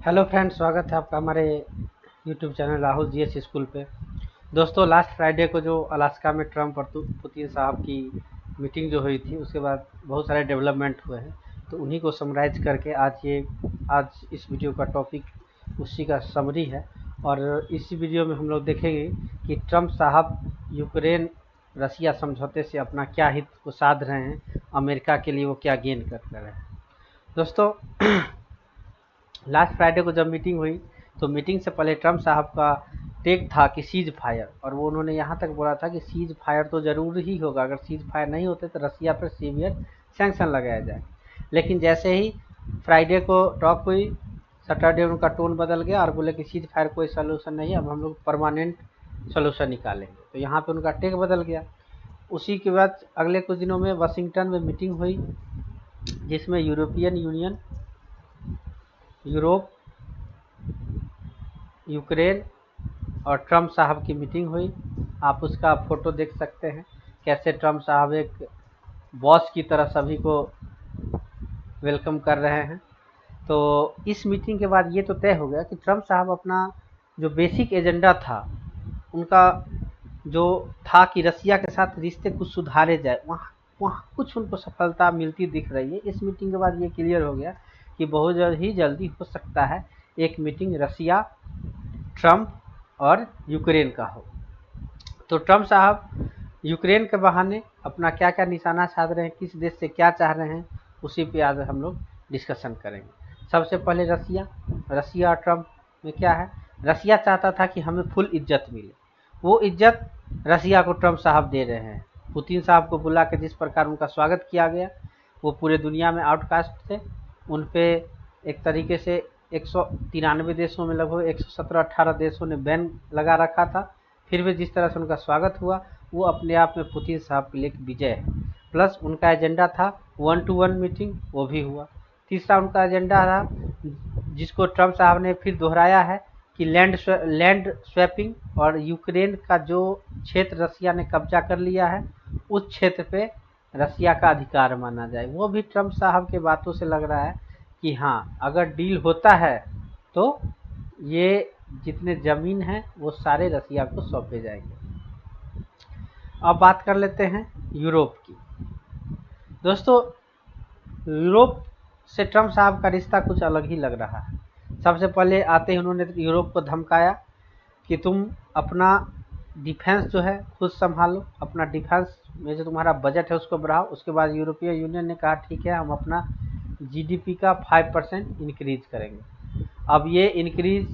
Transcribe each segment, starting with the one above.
Hello friends, स्वागत है आपका हमारे YouTube channel Rahul GS school पे। दोस्तों, लास्ट फ्राइडे को जो अलास्का में ट्रम्प और पुतिन साहब की मीटिंग जो हुई थी, उसके बाद बहुत सारे डेवलपमेंट हुए हैं, तो उन्हीं को समराइज करके आज इस वीडियो का टॉपिक उसी का समरी है। और इस वीडियो में हम लोग देखेंगे कि ट्रम्प साहब यूक्रेन रसिया समझौते से अपना क्या हित को साध रहे हैं, अमेरिका के लिए वो क्या गेन कर रहे हैं। दोस्तों, लास्ट फ्राइडे को जब मीटिंग हुई तो मीटिंग से पहले ट्रम्प साहब का टेक था कि सीज फायर, और वो उन्होंने यहाँ तक बोला था कि सीज फायर तो ज़रूर ही होगा, अगर सीज फायर नहीं होते तो रसिया पर सीवियर सैंक्शन लगाया जाए। लेकिन जैसे ही फ्राइडे को टॉक हुई, सैटरडे उनका टोन बदल गया और बोले कि सीज फायर कोई सोल्यूशन नहीं है, अब हम लोग परमानेंट सोल्यूशन निकालेंगे। तो यहाँ पे उनका टेक बदल गया। उसी के बाद अगले कुछ दिनों में वाशिंगटन में मीटिंग हुई, जिसमें यूरोपियन यूनियन, यूरोप, यूक्रेन और ट्रम्प साहब की मीटिंग हुई। आप उसका फ़ोटो देख सकते हैं, कैसे ट्रम्प साहब एक बॉस की तरह सभी को वेलकम कर रहे हैं। तो इस मीटिंग के बाद ये तो तय हो गया कि ट्रम्प साहब अपना जो बेसिक एजेंडा था उनका, जो था कि रसिया के साथ रिश्ते कुछ सुधारे जाए, वहाँ वहाँ कुछ उनको सफलता मिलती दिख रही है। इस मीटिंग के बाद ये क्लियर हो गया कि बहुत जल्दी हो सकता है एक मीटिंग रसिया, ट्रम्प और यूक्रेन का हो। तो ट्रम्प साहब यूक्रेन के बहाने अपना क्या क्या निशाना साध रहे हैं, किस देश से क्या चाह रहे हैं, उसी पे आज हम लोग डिस्कशन करेंगे। सबसे पहले रसिया और ट्रम्प में क्या है। रसिया चाहता था कि हमें फुल इज्जत मिले, वो इज्जत रसिया को ट्रम्प साहब दे रहे हैं। पुतिन साहब को बुला के जिस प्रकार उनका स्वागत किया गया, वो पूरे दुनिया में आउटकास्ट थे। उन पे एक तरीके से 193 देशों में लगभग 117-18 देशों ने बैन लगा रखा था। फिर भी जिस तरह से उनका स्वागत हुआ, वो अपने आप में पुतिन साहब के लिए एक विजय है। प्लस उनका एजेंडा था 1-to-1 मीटिंग, वो भी हुआ। तीसरा उनका एजेंडा था, जिसको ट्रम्प साहब ने फिर दोहराया है, कि लैंड स्वैपिंग, और यूक्रेन का जो क्षेत्र रसिया ने कब्जा कर लिया है, उस क्षेत्र पे रसिया का अधिकार माना जाए। वो भी ट्रम्प साहब के बातों से लग रहा है कि हाँ, अगर डील होता है तो ये जितने ज़मीन हैं वो सारे रसिया को सौंपे जाएंगे। अब बात कर लेते हैं यूरोप की। दोस्तों, यूरोप से ट्रम्प साहब का रिश्ता कुछ अलग ही लग रहा है। सबसे पहले आते ही उन्होंने यूरोप को धमकाया कि तुम अपना डिफेंस जो है खुद संभालो, अपना डिफेंस में जो तुम्हारा बजट है उसको बढ़ाओ। उसके बाद यूरोपियन यूनियन ने कहा ठीक है, हम अपना जीडीपी का 5% इंक्रीज करेंगे। अब ये इंक्रीज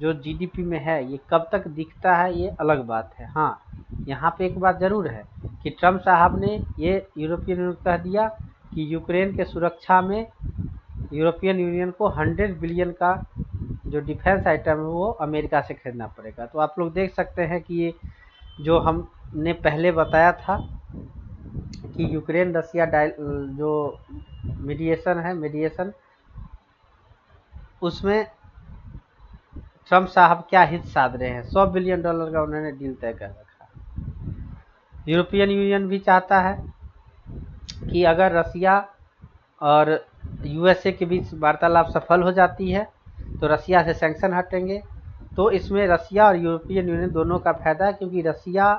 जो जीडीपी में है, ये कब तक दिखता है ये अलग बात है। हाँ, यहाँ पे एक बात ज़रूर है कि ट्रम्प साहब ने ये यूरोपियन यूनियन कह दिया कि यूक्रेन के सुरक्षा में यूरोपियन यूनियन को 100 बिलियन का जो डिफेंस आइटम है वो अमेरिका से खरीदना पड़ेगा। तो आप लोग देख सकते हैं कि ये जो हमने पहले बताया था कि यूक्रेन रसिया जो मीडिएशन, उसमें ट्रम्प साहब क्या हित साध रहे हैं। $100 बिलियन का उन्होंने डील तय कर रखा। यूरोपियन यूनियन भी चाहता है कि अगर रसिया और यूएसए के बीच वार्तालाप सफल हो जाती है तो रसिया से सैंक्शन हटेंगे। तो इसमें रसिया और यूरोपियन यूनियन दोनों का फायदा है, क्योंकि रसिया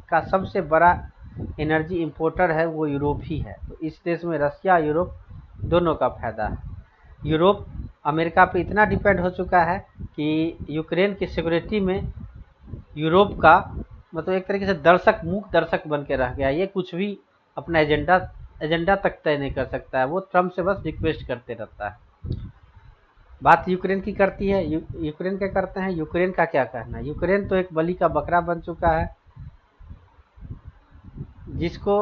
का सबसे बड़ा एनर्जी इंपोर्टर है वो यूरोप ही है। तो इस देश में रसिया यूरोप दोनों का फायदा है। यूरोप अमेरिका पे इतना डिपेंड हो चुका है कि यूक्रेन की सिक्योरिटी में यूरोप का मतलब एक तरीके से दर्शक, मूक दर्शक बन के रह गया। ये कुछ भी अपना एजेंडा तक तय नहीं कर सकता है, वो ट्रम्प से बस रिक्वेस्ट करते रहता है। बात यूक्रेन की करती है, यूक्रेन क्या करते हैं, यूक्रेन का क्या कहना है। यूक्रेन तो एक बलि का बकरा बन चुका है, जिसको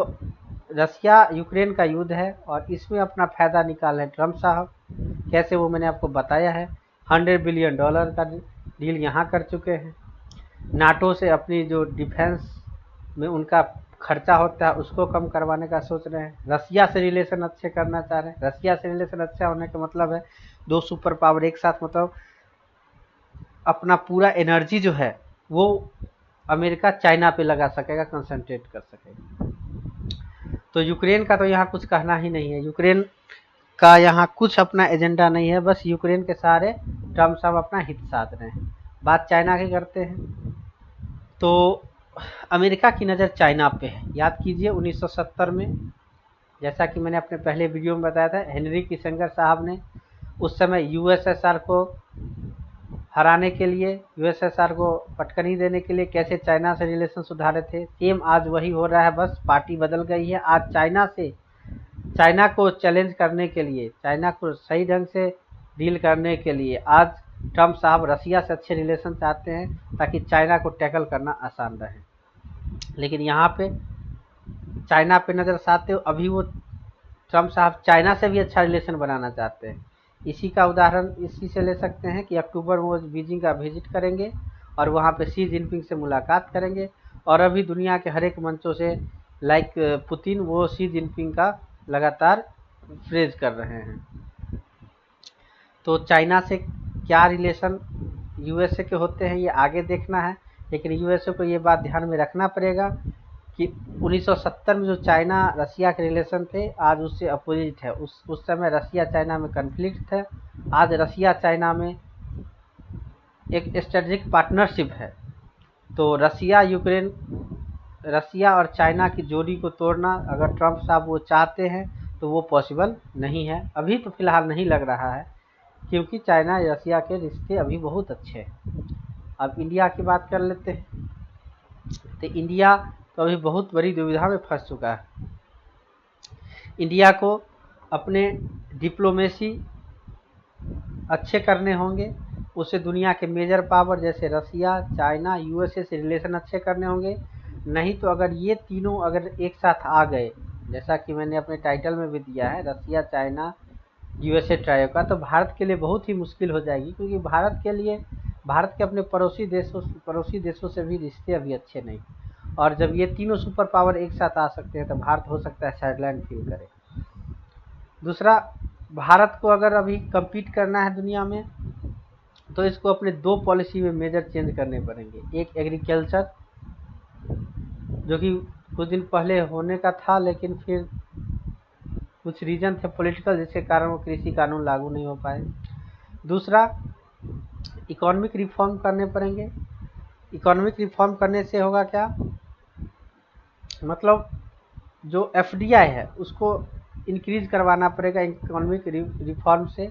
रसिया यूक्रेन का युद्ध है और इसमें अपना फायदा निकाल रहे ट्रम्प साहब। कैसे, वो मैंने आपको बताया है। $100 बिलियन का डील यहाँ कर चुके हैं। नाटो से अपनी जो डिफेंस में उनका खर्चा होता है उसको कम करवाने का सोच रहे हैं। रसिया से रिलेशन अच्छे करना चाह रहे हैं। रसिया से रिलेशन अच्छा होने का मतलब है दो सुपर पावर एक साथ, मतलब अपना पूरा एनर्जी जो है वो अमेरिका चाइना पे लगा सकेगा, कंसंट्रेट कर सकेगा। तो यूक्रेन का तो यहाँ कुछ कहना ही नहीं है। यूक्रेन का यहाँ कुछ अपना एजेंडा नहीं है, बस यूक्रेन के सारे ट्रम्प साहब अपना हित साध रहे हैं। बात चाइना की करते हैं तो अमेरिका की नज़र चाइना पे है। याद कीजिए 1970 में, जैसा कि मैंने अपने पहले वीडियो में बताया था, हेनरी किसिंजर साहब ने उस समय यूएसएसआर को हराने के लिए, यूएसएसआर को पटकनी देने के लिए कैसे चाइना से रिलेशन सुधारे थे। सेम आज वही हो रहा है, बस पार्टी बदल गई है। आज चाइना को चैलेंज करने के लिए, चाइना को सही ढंग से डील करने के लिए आज ट्रम्प साहब रसिया से अच्छे रिलेशन चाहते हैं ताकि चाइना को टैकल करना आसान रहे। लेकिन यहाँ पे चाइना पे नज़र साधते हो, अभी वो ट्रम्प साहब चाइना से भी अच्छा रिलेशन बनाना चाहते हैं। इसी का उदाहरण इसी से ले सकते हैं कि अक्टूबर में वो बीजिंग का विजिट करेंगे और वहाँ पे शी जिनपिंग से मुलाकात करेंगे। और अभी दुनिया के हर एक मंचों से लाइक पुतिन, वो शी जिनपिंग का लगातार प्रेज कर रहे हैं। तो चाइना से क्या रिलेशन यूएसए के होते हैं ये आगे देखना है, लेकिन यूएसए को ये बात ध्यान में रखना पड़ेगा कि 1970 में जो चाइना रसिया के रिलेशन थे आज उससे अपोजिट है। उस समय रसिया चाइना में कन्फ्लिक्ट थे। आज रसिया चाइना में एक स्ट्रेटेजिक पार्टनरशिप है। तो रसिया और चाइना की जोड़ी को तोड़ना अगर ट्रम्प साहब वो चाहते हैं तो वो पॉसिबल नहीं है। अभी तो फिलहाल नहीं लग रहा है, क्योंकि चाइना रसिया के रिश्ते अभी बहुत अच्छे हैं। अब इंडिया की बात कर लेते हैं। तो इंडिया तो अभी बहुत बड़ी दुविधा में फंस चुका है। इंडिया को अपने डिप्लोमेसी अच्छे करने होंगे, उसे दुनिया के मेजर पावर जैसे रसिया, चाइना, यूएसए से रिलेशन अच्छे करने होंगे। नहीं तो अगर ये तीनों अगर एक साथ आ गए, जैसा कि मैंने अपने टाइटल में भी दिया है, रसिया, चाइना, यूएसए ट्रायो का, तो भारत के लिए बहुत ही मुश्किल हो जाएगी। क्योंकि भारत के अपने पड़ोसी देशों से भी रिश्ते अभी अच्छे नहीं। और जब ये तीनों सुपर पावर एक साथ आ सकते हैं तो भारत हो सकता है साइडलाइन फील करे। दूसरा, भारत को अगर अभी कम्पीट करना है दुनिया में तो इसको अपने दो पॉलिसी में मेजर चेंज करने पड़ेंगे। एक एग्रीकल्चर, जो कि कुछ दिन पहले होने का था लेकिन फिर कुछ रीजन थे पॉलिटिकल, जिसके कारण वो कृषि कानून लागू नहीं हो पाए। दूसरा, इकोनॉमिक रिफॉर्म करने पड़ेंगे। इकोनॉमिक रिफॉर्म करने से होगा क्या, मतलब जो एफडीआई है उसको इंक्रीज करवाना पड़ेगा इकोनॉमिक रिफॉर्म से।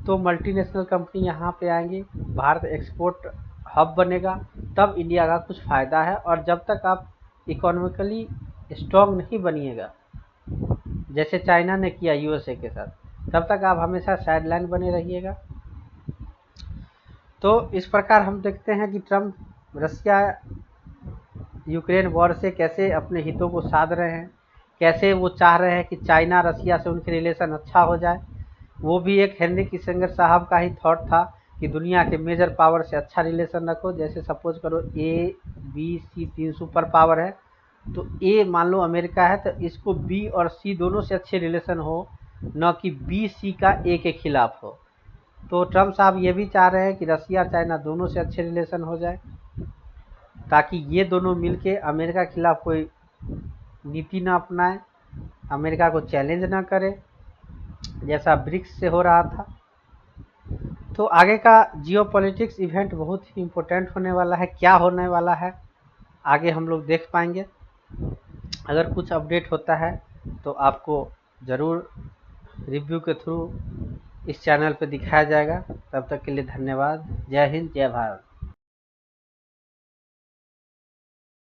तो मल्टीनेशनल कंपनी यहाँ पे आएंगी, भारत एक्सपोर्ट हब बनेगा, तब इंडिया का कुछ फ़ायदा है। और जब तक आप इकोनॉमिकली स्ट्रॉन्ग नहीं बनिएगा, जैसे चाइना ने किया यूएसए के साथ, तब तक आप हमेशा साइडलाइन बने रहिएगा। तो इस प्रकार हम देखते हैं कि ट्रम्प रसिया यूक्रेन वॉर से कैसे अपने हितों को साध रहे हैं, कैसे वो चाह रहे हैं कि चाइना रसिया से उनके रिलेशन अच्छा हो जाए। वो भी एक हेनरी किसिंजर साहब का ही थॉट था कि दुनिया के मेजर पावर से अच्छा रिलेशन रखो। जैसे सपोज करो ए बी सी तीन सुपर पावर है, तो ए मान लो अमेरिका है, तो इसको बी और सी दोनों से अच्छे रिलेशन हो, न कि बी सी का ए के खिलाफ हो। तो ट्रम्प साहब ये भी चाह रहे हैं कि रसिया चाइना दोनों से अच्छे रिलेशन हो जाए, ताकि ये दोनों मिलके अमेरिका के खिलाफ कोई नीति ना अपनाए, अमेरिका को चैलेंज ना करे, जैसा ब्रिक्स से हो रहा था। तो आगे का जियोपॉलिटिक्स इवेंट बहुत ही इम्पोर्टेंट होने वाला है। क्या होने वाला है आगे हम लोग देख पाएंगे। अगर कुछ अपडेट होता है तो आपको ज़रूर रिव्यू के थ्रू इस चैनल पे दिखाया जाएगा। तब तक के लिए धन्यवाद। जय हिंद, जय भारत।